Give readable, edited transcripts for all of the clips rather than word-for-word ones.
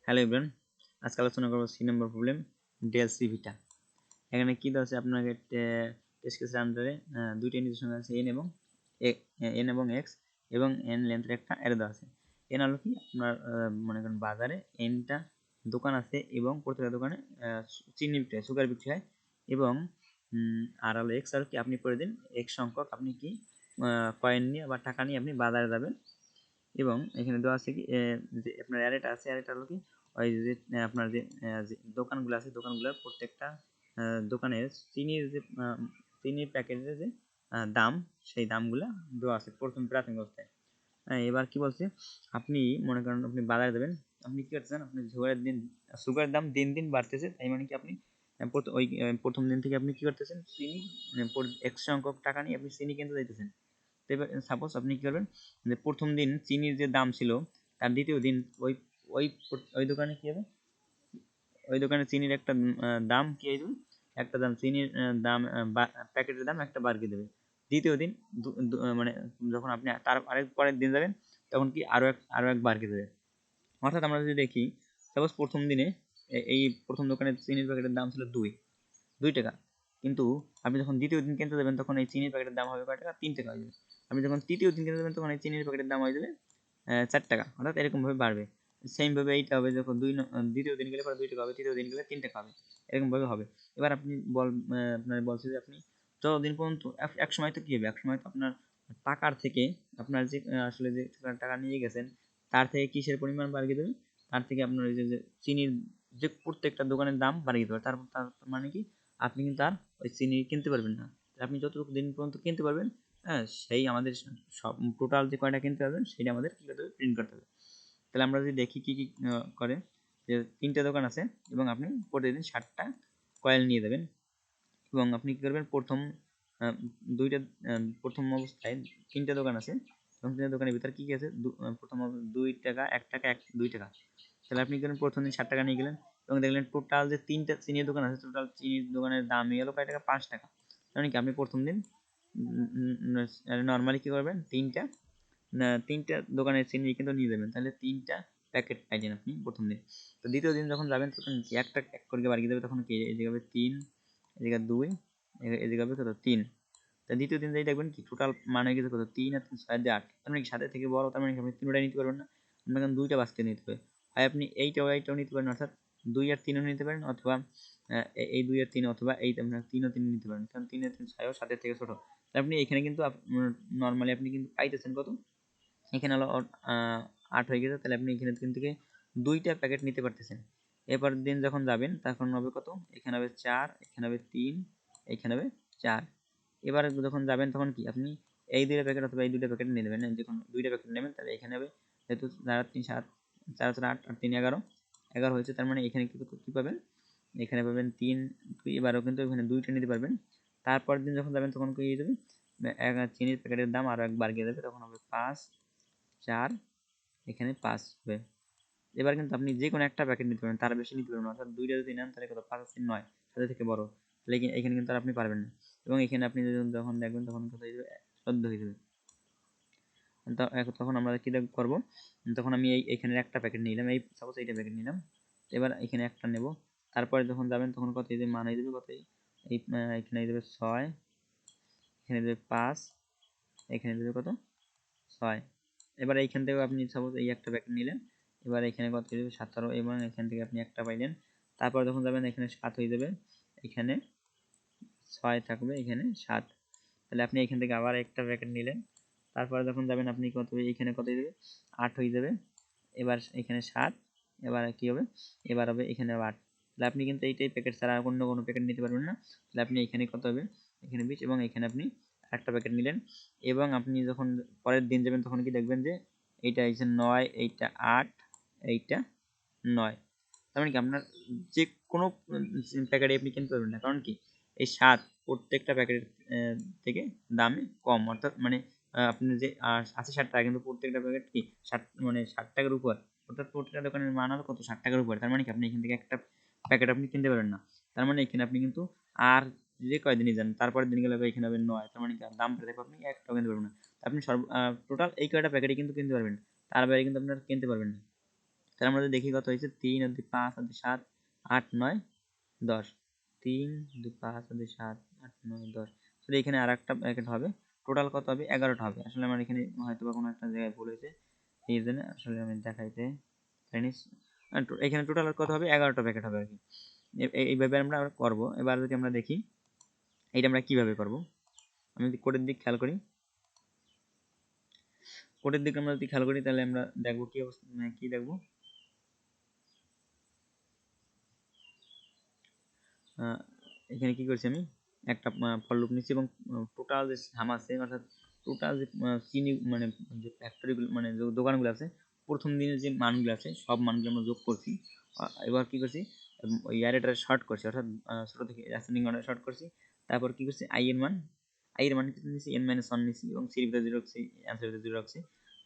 Hello everyone, আজকে আলোচনা করব সি নম্বর প্রবলেম ডেলসি ভিটা। এখানে কি দেওয়া আছে আপনাকে টেস্ট কেসের আন্ডারে দুইটা নির্দেশনা আছে এন এবং এক্স এবং এন লেন্থের একটা অ্যারে দেওয়া আছে। এন হলো কি আপনার মনে করেন বাজারে এনটা দোকান আছে এবং প্রত্যেকটা দোকানে চিনি বিক্রি হয়, সুগার বিক্রি হয় এবং আর হলো এক্স আর কি আপনি করে দিন এক্স সংখ্যক আপনি কি কয়েন নিয়ে বা টাকা নিয়ে আপনি বাজারে যাবেন এবং এখানে দেওয়া আছে কি যে আপনার অ্যারেটা আছে, অ্যারেটা হলো কি ওই যে আপনার যে দোকানগুলো আছে দোকানগুলোর প্রত্যেকটা দোকানের চিনির যে চিনির প্যাকেটের যে দাম সেই দামগুলো দেওয়া আছে প্রথম প্রাথমিক অবস্থায়। এবার কি বলছে আপনি মনে করেন আপনি বাজারে দেবেন, আপনি কি করতেছেন আপনি সুগারের দাম দিন দিন বাড়তেছে, তাই মানে কি আপনি ওই প্রথম দিন থেকে আপনি কি করতেছেন চিনি এক্স সংখ্যক টাকা নিয়ে আপনি চিনি কিনতে যাইতেছেন। এবার সাপোজ আপনি কি করবেন যে প্রথম দিন চিনির যে দাম ছিল তার দ্বিতীয় দিন ওই ওই ওই দোকানে কি হবে, ওই দোকানে চিনির একটা দাম কি হয়ে একটা দাম চিনির দাম প্যাকেটের দাম একটা বাড়িয়ে দেবে। দ্বিতীয় দিন মানে যখন আপনি তার আরেক পরের দিন যাবেন তখন কি আরো এক বাড়িয়ে দেবে। অর্থাৎ আমরা যদি দেখি সাপোজ প্রথম দিনে এই প্রথম দোকানে চিনির প্যাকেটের দাম ছিল দুই টাকা, কিন্তু আপনি যখন দ্বিতীয় দিন কিনতে যাবেন তখন এই চিনির প্যাকেটের দাম হবে কয় টাকা, 3 টাকা হয়ে যাবে। আপনি যখন তৃতীয় দিন কিনতে যাবেন তখন এই চিনির প্যাকেটের দাম হয়ে যাবে 4 টাকা, অর্থাৎ এরকমভাবে বাড়বে। সেমভাবে এইটা হবে যখন দ্বিতীয় দিন গেলে পরে 2 টাকা হবে, তৃতীয় দিন গেলে 3 টাকা হবে, এরকমভাবে হবে। এবার আপনি আপনার বলছে যে আপনি যতদিন পর্যন্ত এক সময় তো কী হবে, এক সময় তো আপনার টাকার থেকে আপনার যে আসলে যে টাকা নিয়ে গেছেন তার থেকে কিসের পরিমাণ বাড়িয়ে দেবে, তার থেকে আপনার ওই যে চিনির যে প্রত্যেকটা দোকানের দাম বাড়িয়ে দেবে। তার মানে কি আপনি কিন্তু আর ওই চিনি কিনতে পারবেন না। আপনি যতটুকু দিন পর্যন্ত কিনতে পারবেন, হ্যাঁ, সেই আমাদের সব টোটাল যে কয়টা কিনতে পারবেন সেটা আমাদের কী করতে হবে, প্রিন্ট করতে হবে। তাহলে আমরা যদি দেখি কী কী করে, যে 3টে দোকান আছে এবং আপনি প্রতিদিন 60টা কয়েল নিয়ে দেবেন এবং আপনি কী করবেন প্রথম প্রথম অবস্থায় 3টে দোকান আছে এবং 3টে দোকানের ভিতরে কী কী আছে, প্রথম 2 টাকা 1 টাকা 2 টাকা। তাহলে আপনি গেলেন প্রথম দিন 60 টাকা নিয়ে গেলেন এবং দেখলেন টোটাল যে 3টা চিনির দোকান আছে টোটাল চিনির দোকানের দামই হলো কয় টাকা, 5 টাকা। মানে কি আপনি প্রথম দিন নর্মালি কী করবেন তিনটা দোকানের চিনি কিন্তু নিয়ে যাবেন, তাহলে 3টা প্যাকেট পাইলেন আপনি প্রথম দিন। তো দ্বিতীয় দিন যখন যাবেন তখন কি একটা এক করে বাড়িয়ে দেবে, তখন কি এই জায়গা হবে 3, এই জায়গা 2, এই জায়গা হবে কত 3। তা দ্বিতীয় দিন যাই দেখবেন কি টোটাল মান হয়ে গেছে কত 3 আর 3 6 দিয়ে 8, তার মানে কি 7 থেকে বড়, তার মানে কি আপনি 3টা নিতে পারবেন না, আপনাকে 2টা বাছতে নিতে হবে। হয় আপনি এইটাও নিতে পারেন, অর্থাৎ 2 আর 3ও নিতে পারেন, অথবা এই 2 আর 3 অথবা এই আপনার 3 ও 3 নিতে পারেন, কারণ 3 আর 3 6 ও 7 থেকে ছোট। আপনি এখানে কিন্তু নর্মালি আপনি কিন্তু পাইতেছেন কত, এখানে হলো 8 হয়ে গেছে, তাহলে আপনি এখানে থেকে 2টা প্যাকেট নিতে পারতেছেন। এরপর দিন যখন যাবেন তখন হবে কত, এখানে হবে 4, এখানে হবে 3, এখানে হবে 4। এবার যখন যাবেন তখন কি আপনি এই 2টা প্যাকেট অথবা এই 2টা প্যাকেট নিয়ে নেবেন, যখন 2টা প্যাকেট নেবেন তাহলে এখানে হবে যেহেতু 4 3 7, 4 4 8 আর 3 11 হয়েছে, তার মানে এখানে কি পাবেন, এখানে পাবেন 3 2, এবারও কিন্তু এখানে 2টা নিতে পারবেন। তারপর দিন যখন যাবেন তখন কি হয়ে যাবে, চিনির প্যাকেটের দাম আরও একবার গিয়ে যাবে, তখন হবে 5 4, এখানে 5 হবে। এবার কিন্তু আপনি যে কোনো একটা প্যাকেট নিতে পারবেন, তার বেশি নিতে পারবেন না, অর্থাৎ 2টা যদি নেন তাহলে কত 5 আছে 9, তাদের থেকে বড়, তাহলে এখানে কিন্তু আর আপনি পারবেন না। এবং এখানে আপনি যখন দেখবেন তখন কত হয়ে যাবে 14 হয়ে যাবে। তখন আমরা কী করবো, তখন আমি এইখানের একটা প্যাকেট নিলাম, এই সাপোজ এইটা প্যাকেট নিলাম, এবার এখানে একটা নেব। তারপরে যখন যাবেন তখন কত এই যে মান হয়ে যাবে কত, এই এখানে হয়ে যাবে 6, এখানে দেবে 5, এখানে দেবে কত 6। এবার এইখান থেকে আপনি সাপোজ এই একটা প্যাকেট নিলেন, এবার এখানে কত হয়ে যাবে 17 এবং এখান থেকে আপনি একটা পাইলেন। তারপর যখন যাবেন এখানে 7 হয়ে যাবে, এখানে 6 থাকবে, এখানে 7। তাহলে আপনি এখান থেকে আবার একটা প্যাকেট নিলেন, তারপরে যখন যাবেন আপনি কত এখানে কত হয়ে যাবে 8 হয়ে যাবে, এবার এখানে 7, এবার কি হবে, এবার হবে এখানে 8। তাহলে আপনি কিন্তু এইটাই প্যাকেট ছাড়া অন্য কোনো প্যাকেট নিতে পারবেন না। তাহলে আপনি এখানে কত হবে, এখানে 20 এবং এখানে আপনি একটা প্যাকেট নিলেন এবং আপনি যখন পরের দিন যাবেন তখন কি দেখবেন যে এইটা হচ্ছে 9, এইটা 8, এইটা 9। তার মানে কি আপনার যে কোনো প্যাকেটে আপনি কিনতে পারবেন না, কারণ কি এই 7 প্রত্যেকটা প্যাকেটের থেকে দামে কম, অর্থাৎ মানে আপনি যে আছে 60 টাকা, কিন্তু প্রত্যেকটা প্যাকেট কি 60 টাকার উপর, অর্থাৎ প্রত্যেকটা দোকানের মান হবে কত 60 টাকার উপর। তার মানে কি আপনি এখান থেকে একটা প্যাকেট আপনি কিনতে পারবেন না। তার মানে এখানে আপনি কিন্তু আর যে কয়দিনই যান তারপরের দিন গেলে এখানে হবে 9, তার মানে কি দাম বেড়ে আপনি এক টাকা কিনতে পারবেন না। আপনি টোটাল এই কয়টা প্যাকেটই কিন্তু কিনতে পারবেন, তার বাইরে কিন্তু আপনার কিনতে পারবেন না। তাহলে আমরা যদি দেখি কত হয়েছে 3 আর 2 5 আর 2 7 8 9 10 3 2 5 আর 2 7 8 9 10 তাহলে এখানে আর একটা ব্র্যাকেট হবে, টোটাল কত হবে 11টা হবে। আসলে আমার এখানে হয়তো বা কোনো একটা জায়গায় ভুল হয়েছে, এই জন্য আসলে আমি দেখাইতে পারিনি। এখানে টোটাল কত হবে 11টা ব্র্যাকেট হবে আর কি। এইভাবে আমরা করব। এবার যদি আমরা দেখি এটা আমরা কিভাবে করব, আমি যদি কোডের দিক খেয়াল করি, কোডের দিকে আমরা যদি খেয়াল করি তাহলে আমরা দেখব কি অবস্থা, কি দেখব, এখানে কি করছি আমি একটা ফর লুপ নিচ্ছি এবং টোটাল যে সাম আছে অর্থাৎ টোটাল যে চিনি মানে যে ফ্যাক্টরিগুলো মানে যে দোকানগুলো আছে প্রথম দিনের যে মানগুলো আছে সব মানগুলো আমরা যোগ করছি। এবার কি করছি ওই অ্যারেটা শর্ট করছি, অর্থাৎ ছোট থেকে অ্যাসেন্ডিং অর্ডার শর্ট করছি। তারপর কি করছি আই এর মান কিন্তু নিচ্ছি n - 1 নিচ্ছি এবং সির ভিতরে 0 রাখছি, অ্যান্সার ভিতরে 0 রাখছি।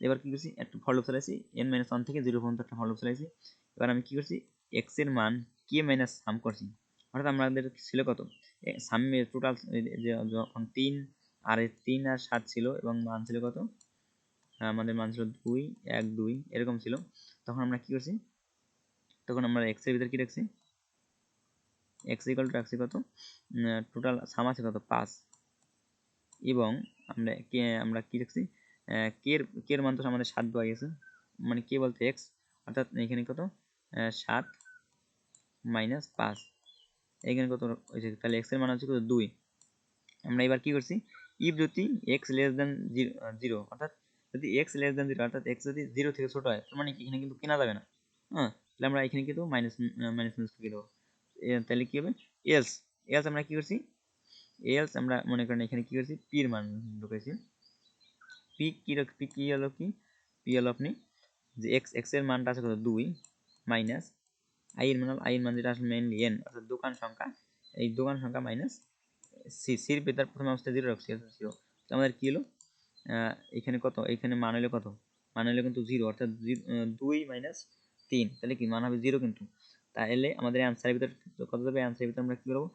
এবার কি করছি একটা ফর লুপ চালাইছি n - 1 থেকে 0 পর্যন্ত একটা ফর লুপ চালাইছি। এবার আমি কি করছি x এর মান k মাইনাস সাম করছি, অর্থাৎ আমাদের ছিল কত সামনে টোটাল যখন 3 আর 3 আর 7 ছিল এবং মান ছিল কত, আমাদের মান ছিল 2 1 2 এরকম ছিল। তখন আমরা কি করছি, তখন আমরা x এর ভিতর কি রাখছি, x ইকুয়াল টু রাখছি কত, টোটাল সাম আছে কত 5 এবং আমরা কি রাখছি কে এর মান তো আমাদের 7 দেওয়া গেছে, মানে কে বলতে x, অর্থাৎ এখানে কত 7 মাইনাস 5 এখানে কত হয়েছে, তাহলে x এর মান হচ্ছে কত 2। আমরা এবার কি করছি ইফ যদি x লেস দেন 0 অর্থাৎ যদি x লেস দেন 0 অর্থাৎ x যদি 0 থেকে ছোট হয় তার মানে কি এখানে কিন্তু কেনা যাবে না। হ্যাঁ, তাহলে আমরা এখানে কিন্তু মাইনাস মাইনাস করে দেবো। তাহলে কি হবে এলস, এলস আমরা কি করছি, এলস আমরা মনে করেন এখানে কি করছি পি এর মান ঢুকেছি। পি হলো কি, পি হলো আপনি যে x এর মানটা আছে কত 2 মাইনাস আই এর মান যেটা আসলে মেইনলি n অর্থাৎ দোকান সংখ্যা, এই দোকান সংখ্যা মাইনাস সির ভেতর প্রথম অবস্থায় 0 রাখছি 0। তো আমাদের কি হলো এখানে কত, এখানে মান হলো কত, মান হলো কিন্তু 0 অর্থাৎ 2 মাইনাস 3 তাহলে কি মান হবে 0 কিন্তু। তাহলে আমাদের অ্যান্সারের ভিতর কত যাবে, অ্যান্সারের ভিতর আমরা কি করব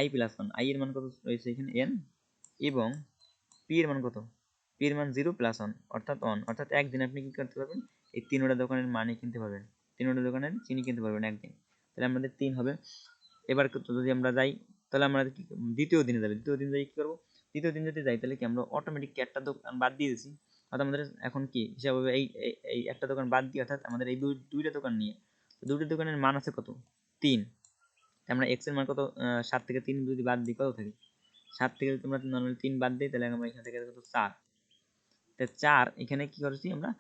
i প্লাস 1, i এর মান কত রয়েছে এখানে n এবং p এর মান কত, p এর মান 0 প্লাস 1 অর্থাৎ 1, অর্থাৎ একদিন আপনি কি করতে পারবেন এই তিনটা দোকানের মানই কিনতে পারবেন, তিনটা দোকানের চিনি কিনতে পারবেন একদিন। তাহলে আমাদের 3 হবে। এবার যদি আমরা যাই তাহলে আমরা দ্বিতীয় দিনে যাবে, দ্বিতীয় দিন যাই কি করবো, দ্বিতীয় দিন যদি যাই তাহলে কি আমরা অটোমেটিক একটা দোকান বাদ দিয়ে দিয়েছি, অর্থাৎ আমাদের এখন কি হিসাব হবে এই একটা দোকান বাদ দিয়ে, অর্থাৎ আমাদের এই দুইটা দোকান নিয়ে দুইটা দোকানের মান আছে কত 3, আমরা x এর মান কত 7 থেকে 3 যদি বাদ দিই কত থাকে, 7 থেকে যদি আমরা নরমালি 3 বাদ দিই তাহলে আমরা এখান থেকে কত 4, তাহলে 4 এখানে কি করছি আমরা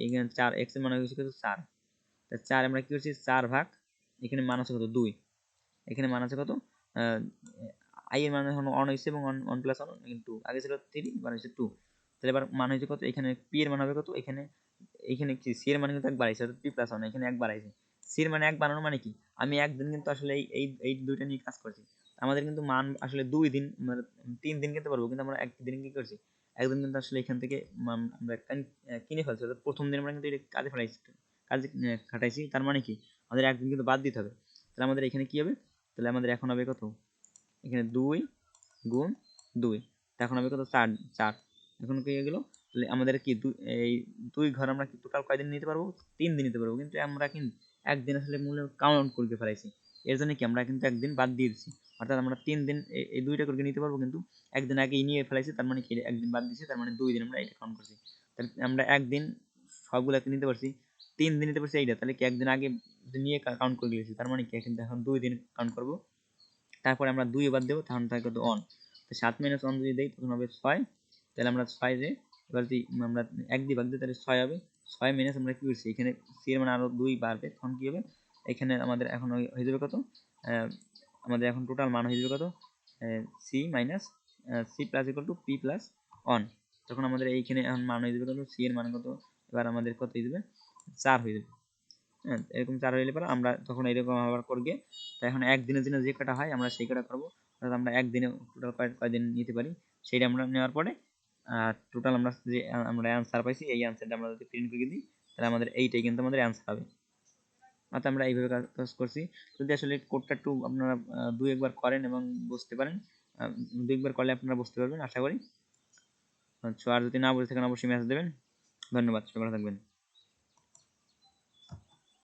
এখানে 4 x এর মান হচ্ছে কত 4, তাহলে 4 আমরা কি করছি 4 ভাগ এখানে মান আছে কত 2, এখানে মান আছে কত আই এর মান এখন 1 হইছে এবং 1 প্লাস 1 ইনটু আগে ছিল 3 এবার হচ্ছে 2। তাহলে এবার মান হইছে কত, এখানে p এর মান হবে কত, এখানে এখানে কি c এর মান কিন্তু 1 বাড়াইছে অর্থাৎ p প্লাস 1 এখানে 1 বাড়াইছে। c এর মান 1 বাড়ানো মানে কি আমি একদিন কিন্তু আসলে এই দুইটা নিয়ে কাজ করছি, আমাদের কিন্তু মান আসলে 2 দিন মানে 3 দিন কিনতে পারবো, কিন্তু আমরা একদিন কি করছি একদিন কিন্তু আসলে এখান থেকে আমরা কিনে ফেলছি, অর্থাৎ প্রথম দিন আমরা কিন্তু এটা কাজে ফেলাইছি, কাজে খাটাইছি, তার মানে কি আমাদের একদিন কিন্তু বাদ দিতে হবে। তাহলে আমাদের এখানে কি হবে, তাহলে আমাদের এখন হবে কত, এখানে 2 গুণ 2 এখন হবে কত 4 4 এখন কি হয়ে গেল, তাহলে আমাদের কি এই 2 ঘর আমরা কি টোটাল কয়দিন নিতে পারবো 3 দিন নিতে পারবো, কিন্তু আমরা কিন্তু একদিন আসলে মূল্য কাউন্ট করতে ফেলাইছি, এর জন্য কি আমরা কিন্তু একদিন বাদ দিয়ে দিচ্ছি, অর্থাৎ আমরা 3 দিন এই দুইটা করে নিতে পারবো কিন্তু একদিন আগে নিয়ে ফেলাইছি, তার মানে কি একদিন বাদ দিয়েছি, তার মানে 2 দিন আমরা এটা কাউন্ট করছি। তাহলে আমরা একদিন সবগুলাকে নিতে পারছি, 3 দিন নিতে পারছি এইটা, তাহলে কি একদিন আগে নিয়ে কাউন্ট করে দিয়েছি, তার মানে কি কিন্তু এখন 2 দিন কাউন্ট করবো। তারপরে আমরা 2 বাদ দেবো তখন থাকে কত 1, তো 7 - 1 যদি দেই তখন হবে 6, তাহলে আমরা 6 যে এবার যদি আমরা 1 দিয়ে ভাগ দিই তাহলে 6 হবে, 6 মাইনাস আমরা কি করছি এখানে c এর মানে আরো 2 বাড়বে তখন কি হবে এখানে আমাদের এখন হয়ে যাবে কত আমাদের এখন টোটাল মান হয়ে যাবে কত c minus c plus equal to p plus 1, তখন আমাদের এইখানে এখন মান হয়ে যাবে কত c এর মান কত, এবার আমাদের কত হয়ে যাবে 4 হয়ে যাবে। হ্যাঁ, এরকম 4 হইলে পরে আমরা তখন এরকম আবার করবে, তো এখন একদিনের জন্য যে কটা হয় আমরা সেই কটা করবো, অর্থাৎ আমরা একদিনে টোটাল কয়দিন নিতে পারি সেইটা আমরা নেওয়ার পরে টোটাল আমরা যে আমরা অ্যান্সার পাইছি এই অ্যান্সারটা আমরা যদি প্রিন্ট করে দিই তাহলে আমাদের এইটাই কিন্তু আমাদের অ্যান্সার হবে। অর্থাৎ আমরা এইভাবে কাজ করছি। যদি আসলে কোডটা একটু আপনারা 2-1 বার করেন এবং বুঝতে পারেন, 2-1 বার করলে আপনারা বুঝতে পারবেন আশা করি। আর যদি না বুঝে থাকেন অবশ্যই মেসেজ দেবেন। ধন্যবাদ, সবাই ভালো থাকবেন।